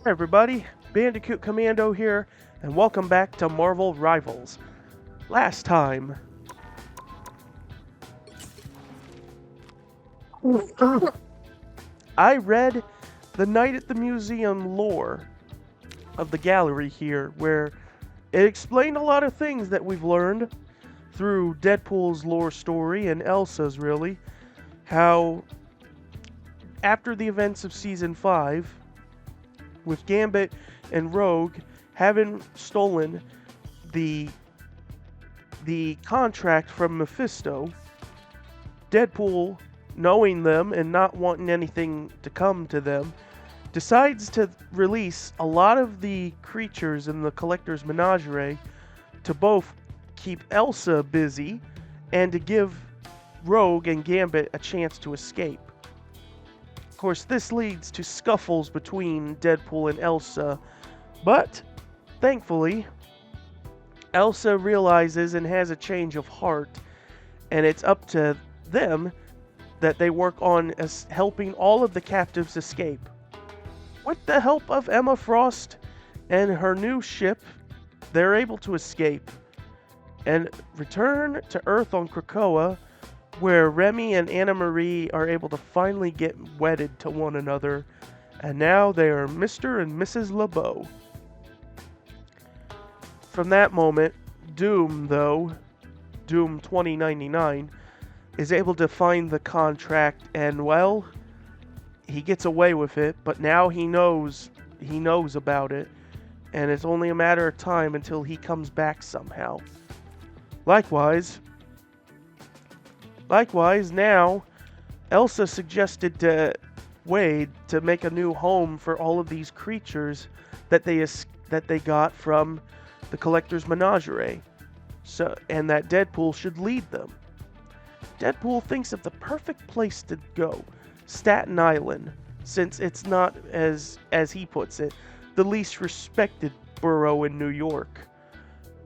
Hey everybody, Bandicoot Commando here, and welcome back to Marvel Rivals. Last time, I read the Night at the Museum lore of the gallery here, where it explained a lot of things that we've learned through Deadpool's lore story and Elsa's, really. How, after the events of Season 5, with Gambit and Rogue having stolen the the contract from Mephisto, Deadpool, knowing them and not wanting anything to come to them, decides to release a lot of the creatures in the Collector's Menagerie to both keep Elsa busy and to give Rogue and Gambit a chance to escape. Of course, this leads to scuffles between Deadpool and Elsa, but thankfully, Elsa realizes and has a change of heart, and it's up to them that they work on helping all of the captives escape. With the help of Emma Frost and her new ship, they're able to escape and return to Earth on Krakoa, where Remy and Anna Marie are able to finally get wedded to one another, and now they are Mr. and Mrs. LeBeau. From that moment, Doom 2099, is able to find the contract, and well, he gets away with it, but now he knows about it, and it's only a matter of time until he comes back somehow. Likewise, now Elsa suggested to Wade to make a new home for all of these creatures that they got from the Collector's Menagerie. And that Deadpool should lead them. Deadpool thinks of the perfect place to go, Staten Island, since it's not, as he puts it, the least respected borough in New York.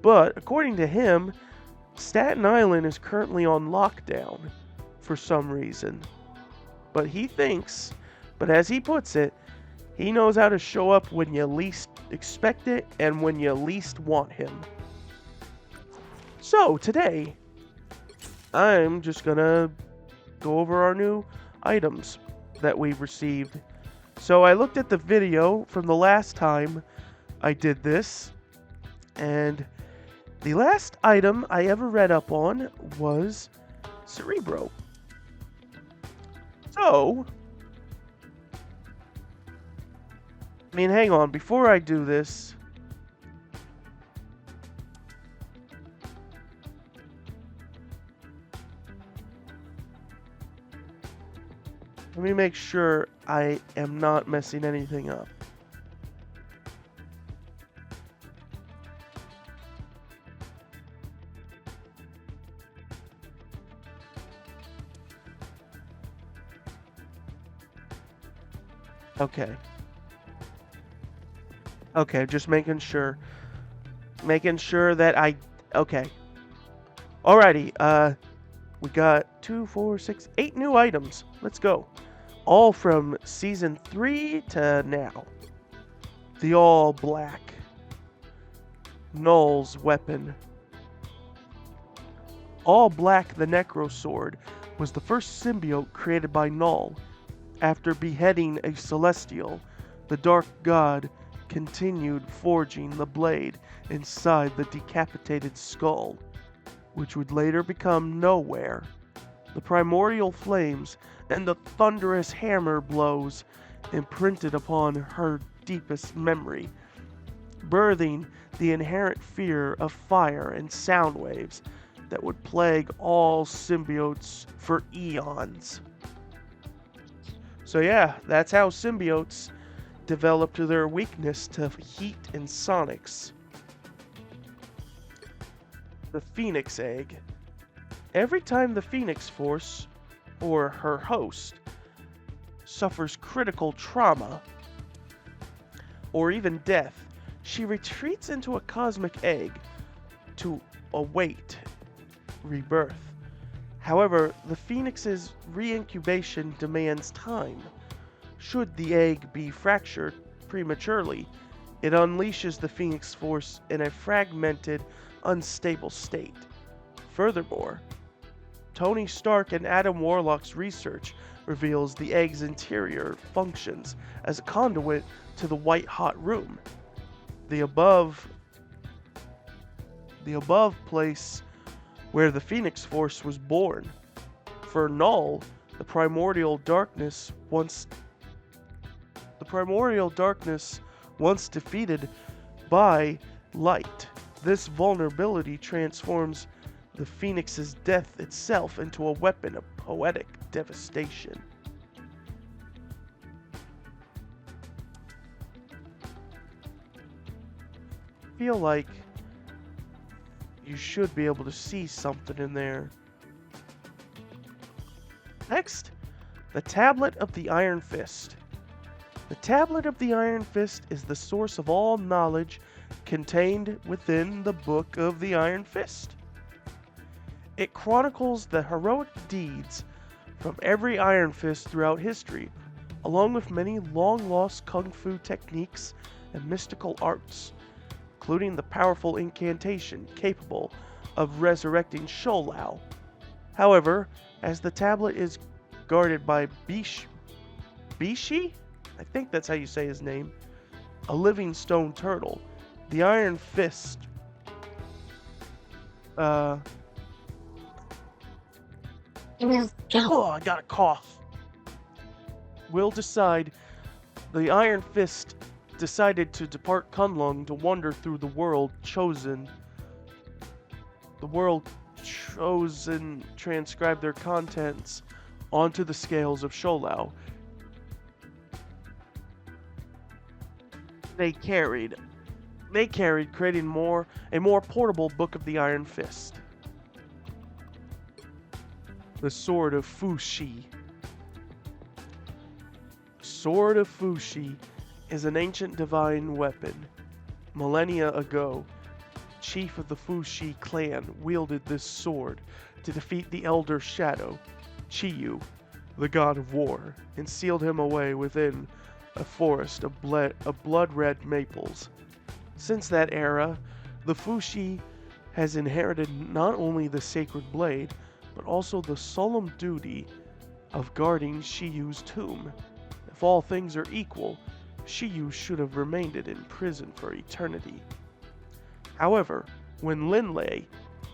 But according to him, Staten Island is currently on lockdown for some reason. But as he puts it, he knows how to show up when you least expect it and when you least want him. So today, I'm just gonna go over our new items that we've received. So I looked at the video from the last time I did this, and the last item I ever read up on was Cerebro. So, hang on, before I do this, let me make sure I am not messing anything up. Okay, just making sure. Okay. Alrighty, we got 2, 4, 6, 8 new items. Let's go. All from Season 3 to now. The All Black. Null's weapon. All Black the Necro Sword was the first symbiote created by Null. After beheading a Celestial, the Dark God continued forging the blade inside the decapitated skull, which would later become Nowhere. The primordial flames and the thunderous hammer blows imprinted upon her deepest memory, birthing the inherent fear of fire and sound waves that would plague all symbiotes for eons. So yeah, that's how symbiotes developed their weakness to heat and sonics. The Phoenix Egg. Every time the Phoenix Force, or her host, suffers critical trauma, or even death, she retreats into a cosmic egg to await rebirth. However, the Phoenix's reincubation demands time. Should the egg be fractured, prematurely, it unleashes the Phoenix Force in a fragmented, unstable state. Furthermore, Tony Stark and Adam Warlock's research reveals the egg's interior functions as a conduit to the white-hot room. The above place where the Phoenix Force was born. For Null, the primordial darkness once defeated by light. This vulnerability transforms the Phoenix's death itself into a weapon of poetic devastation. I feel like you should be able to see something in there. Next, the Tablet of the Iron Fist. The Tablet of the Iron Fist is the source of all knowledge contained within the Book of the Iron Fist. It chronicles the heroic deeds from every Iron Fist throughout history, along with many long-lost kung fu techniques and mystical arts, including the powerful incantation capable of resurrecting Shou-Lao. However, as the tablet is guarded by Bishi? I think that's how you say his name. A living stone turtle. The Iron Fist. Oh, I got a cough. The Iron Fist decided to depart Kunlun to wander through the world chosen, transcribe their contents onto the scales of Shou-Lao. They carried, creating a more portable Book of the Iron Fist. The Sword of Fushi. Sword of Fushi is an ancient divine weapon. Millennia ago, chief of the Fushi clan wielded this sword to defeat the Elder Shadow, Chiyu, the god of war, and sealed him away within a forest of blood-red maples. Since that era, the Fushi has inherited not only the sacred blade, but also the solemn duty of guarding Shiyu's tomb. If all things are equal, Shiyu should have remained in prison for eternity. However, when Linlei,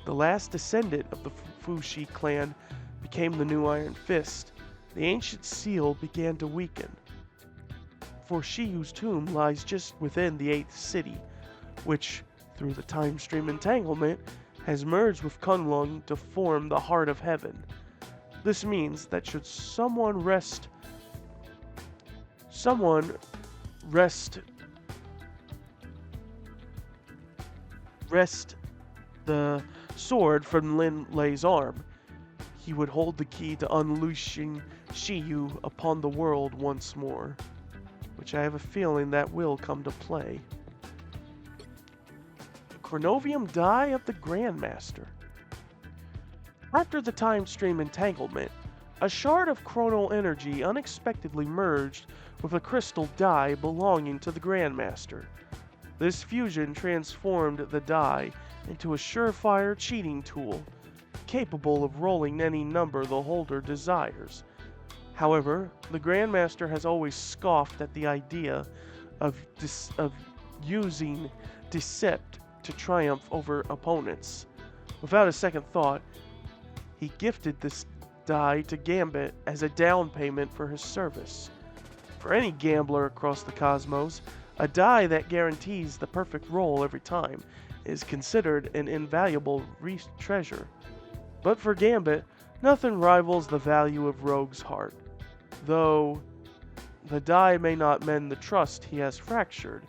the last descendant of the Fushi clan, became the new Iron Fist, the ancient seal began to weaken. For Shiyu's tomb lies just within the 8th city, which, through the time stream entanglement, has merged with Kunlun to form the Heart of Heaven. This means that should someone wrest the sword from Linlei's arm, he would hold the key to unleashing Shiyu upon the world once more, which I have a feeling that will come to play. The Chronovium Die of the Grandmaster. After the time stream entanglement, a shard of chronal energy unexpectedly merged with a crystal die belonging to the Grandmaster. This fusion transformed the die into a surefire cheating tool, capable of rolling any number the holder desires. However, the Grandmaster has always scoffed at the idea of using Decept to triumph over opponents. Without a second thought, he gifted this die to Gambit as a down payment for his service. For any gambler across the cosmos, a die that guarantees the perfect roll every time is considered an invaluable treasure. But for Gambit, nothing rivals the value of Rogue's heart. Though the die may not mend the trust he has fractured,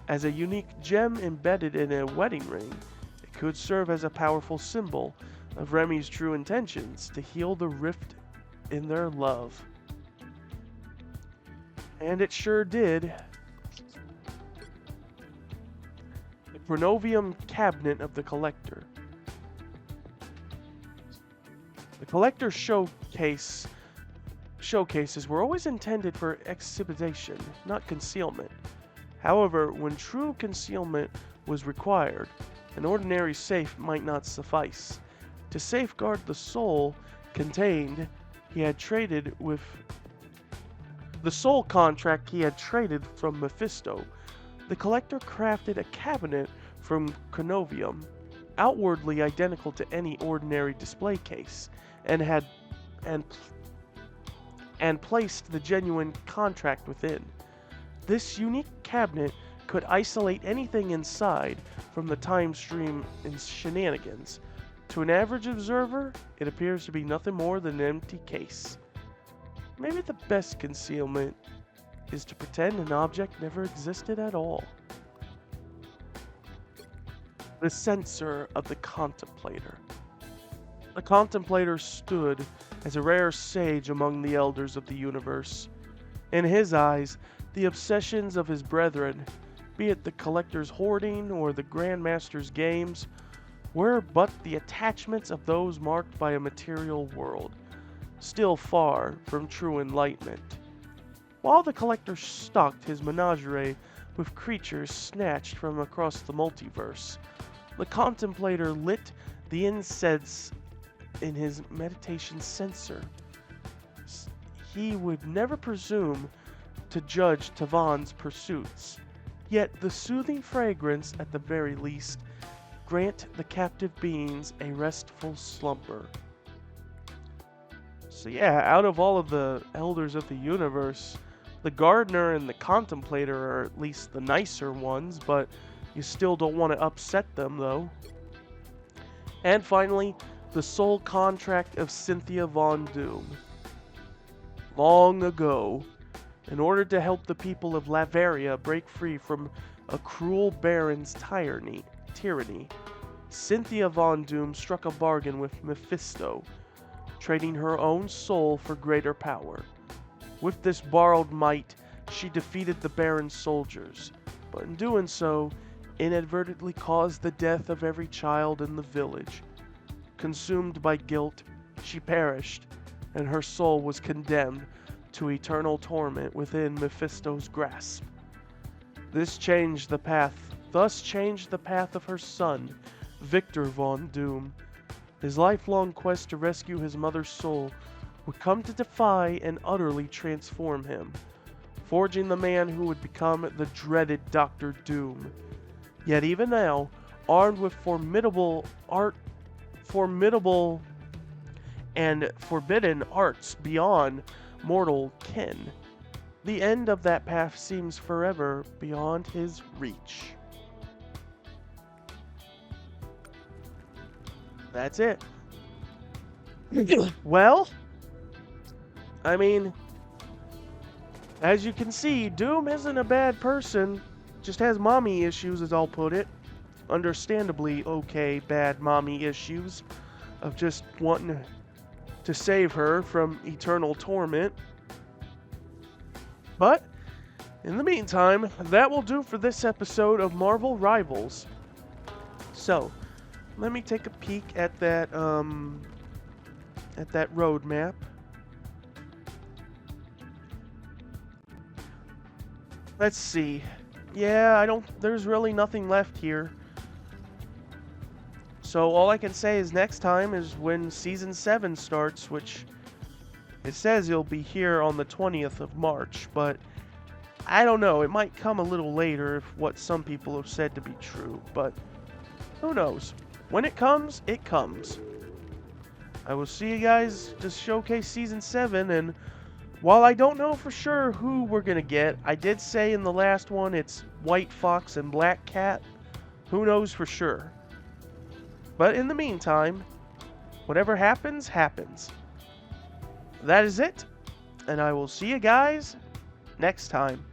as a unique gem embedded in a wedding ring, it could serve as a powerful symbol of Remy's true intentions to heal the rift in their love. And it sure did. The Chronovium Cabinet of the Collector. The Collector showcases were always intended for exhibition, not concealment. However, when true concealment was required, an ordinary safe might not suffice. To safeguard the soul contained, he had traded with the soul contract he had traded from Mephisto. The collector crafted a cabinet from Cornovium, outwardly identical to any ordinary display case, and had and placed the genuine contract within. This unique cabinet could isolate anything inside from the time stream and shenanigans. To an average observer, it appears to be nothing more than an empty case. Maybe the best concealment is to pretend an object never existed at all. The Censor of the Contemplator. The Contemplator stood as a rare sage among the elders of the universe. In his eyes, the obsessions of his brethren, be it the collector's hoarding or the grandmaster's games, were but the attachments of those marked by a material world, still far from true enlightenment. While the collector stocked his menagerie with creatures snatched from across the multiverse, the contemplator lit the incense in his meditation censer. He would never presume to judge Tavan's pursuits, yet the soothing fragrance, at the very least, grant the captive beings a restful slumber. So yeah, out of all of the elders of the universe, the gardener and the contemplator are at least the nicer ones, but you still don't want to upset them though. And finally, the soul contract of Cynthia Von Doom. Long ago, in order to help the people of Lavaria break free from a cruel baron's tyranny, Cynthia Von Doom struck a bargain with Mephisto, trading her own soul for greater power. With this borrowed might, she defeated the baron's soldiers, but in doing so, inadvertently caused the death of every child in the village. Consumed by guilt, she perished, and her soul was condemned to eternal torment within Mephisto's grasp. Thus changed the path of her son, Victor Von Doom. His lifelong quest to rescue his mother's soul would come to defy and utterly transform him, forging the man who would become the dreaded Doctor Doom. Yet even now, armed with formidable and forbidden arts beyond mortal ken, the end of that path seems forever beyond his reach. That's it. Well, I mean, as you can see, Doom isn't a bad person, just has mommy issues, as I'll put it. Understandably okay, bad mommy issues of just wanting to save her from eternal torment. But, in the meantime, that will do for this episode of Marvel Rivals. So, let me take a peek at that roadmap. Let's see. Yeah, there's really nothing left here. So all I can say is next time is when Season 7 starts, which it says it'll be here on the 20th of March, but I don't know. It might come a little later if what some people have said to be true, but who knows? When it comes, it comes. I will see you guys to showcase Season 7, and while I don't know for sure who we're going to get, I did say in the last one it's White Fox and Black Cat. Who knows for sure? But in the meantime, whatever happens, happens. That is it, and I will see you guys next time.